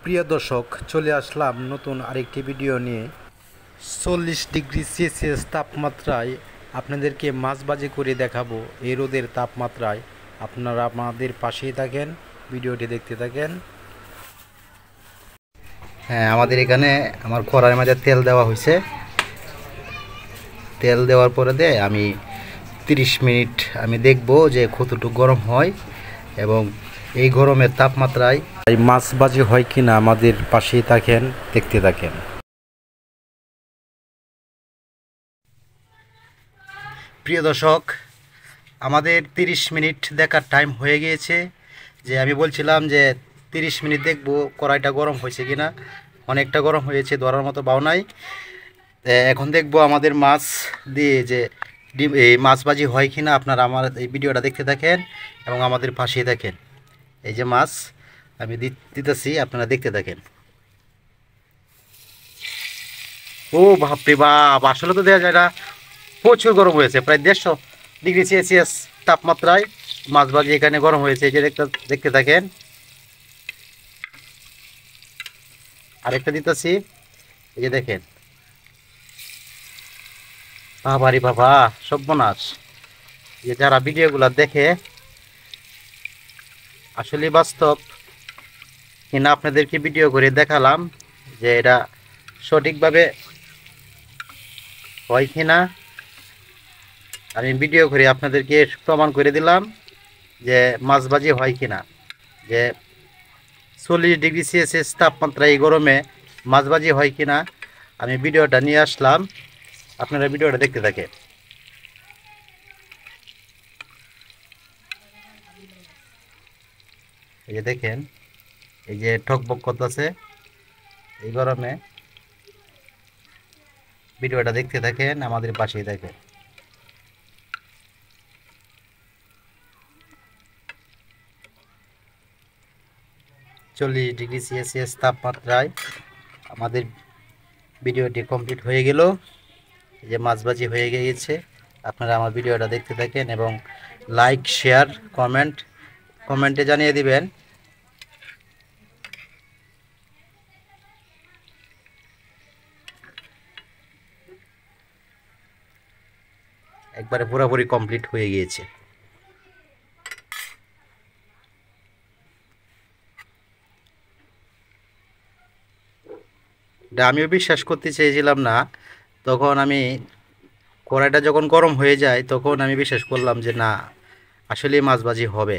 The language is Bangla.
প্রিয় দর্শক, চলে আসলাম নতুন আরেকটি ভিডিও নিয়ে। 40 ডিগ্রি সেলসিয়াস তাপমাত্রায় আপনাদেরকে মাছ ভাজি করে দেখাবো। এই রোদের তাপমাত্রায় আপনারা আমাদের পাশেই থাকেন, ভিডিওটি দেখতে থাকেন। হ্যাঁ, আমাদের এখানে আমার কড়াইয়ের মাঝে তেল দেওয়া হয়েছে। তেল দেওয়ার পরে আমি 30 মিনিট আমি দেখব যে কতটুকু গরম হয়, এবং এই গরমের তাপমাত্রায় এই মাছ ভাজি হয় কিনা আমাদের পাশেই থাকেন, দেখতে থাকেন। প্রিয় দর্শক, আমাদের 30 মিনিট দেখার টাইম হয়ে গিয়েছে। যে আমি বলছিলাম যে 30 মিনিট দেখব কড়াইটা গরম হয়েছে কিনা। অনেকটা গরম হয়েছে, ধরার মতো বাও নাই। এখন দেখব আমাদের মাছ দিয়ে যে ডিম এই মাছ ভাজি হয় কিনা। আপনারা আমার এই ভিডিওটা দেখতে থাকেন এবং আমাদের পাশেই থাকেন। এই যে মাছ আমি দিতেছি, আপনারা দেখতে থাকেন। ও বাপরে বাপ, আসলে তো দেওয়া যায় না, প্রচুর গরম হয়েছে। প্রায় 150 ডিগ্রি সেলসিয়াস তাপমাত্রায় মাছ ভাজি এখানে গরম হয়েছে। এই যে দেখতে থাকেন। আরেকটা দিতেছি, এই যে দেখেন। বাবারি বাবা, সর্বনাশ। যে যারা ভিডিওগুলো দেখে আসলে বাস্তব কিনা আপনাদেরকে ভিডিও করে দেখালাম যে এটা সঠিকভাবে হয় কিনা। আমি ভিডিও করে আপনাদেরকে প্রমাণ করে দিলাম যে মাছ ভাজি হয় কিনা। যে 40 ডিগ্রি সেলসিয়াস তাপমাত্রা এই গরমে মাছ ভাজি হয় কিনা আমি ভিডিওটা নিয়ে আসলাম। আপনারা ভিডিওটা দেখতে থাকেন। এই যে দেখেন, এই যে ঠকবক করতেছে এই গরমে। ভিডিওটা দেখতে থাকেন, আমাদের পাশেই থাকেন। 40 ডিগ্রি সেলসিয়াস তাপমাত্রায় আমাদের ভিডিওটি কমপ্লিট হয়ে গেল। এই যে মাছ ভাজি হয়ে গিয়েছে। আপনারা আমার ভিডিওটা দেখতে থাকেন এবং লাইক, শেয়ার, কমেন্টে জানিয়ে দিবেন। একবারে পুরোপুরি কমপ্লিট হয়ে গিয়েছে। এটা আমিও বিশ্বাস করতে চেয়েছিলাম না। তখন আমি কড়াইটা যখন গরম হয়ে যায় তখন আমি বিশ্বাস করলাম যে না, আসলে মাছ ভাজি হবে।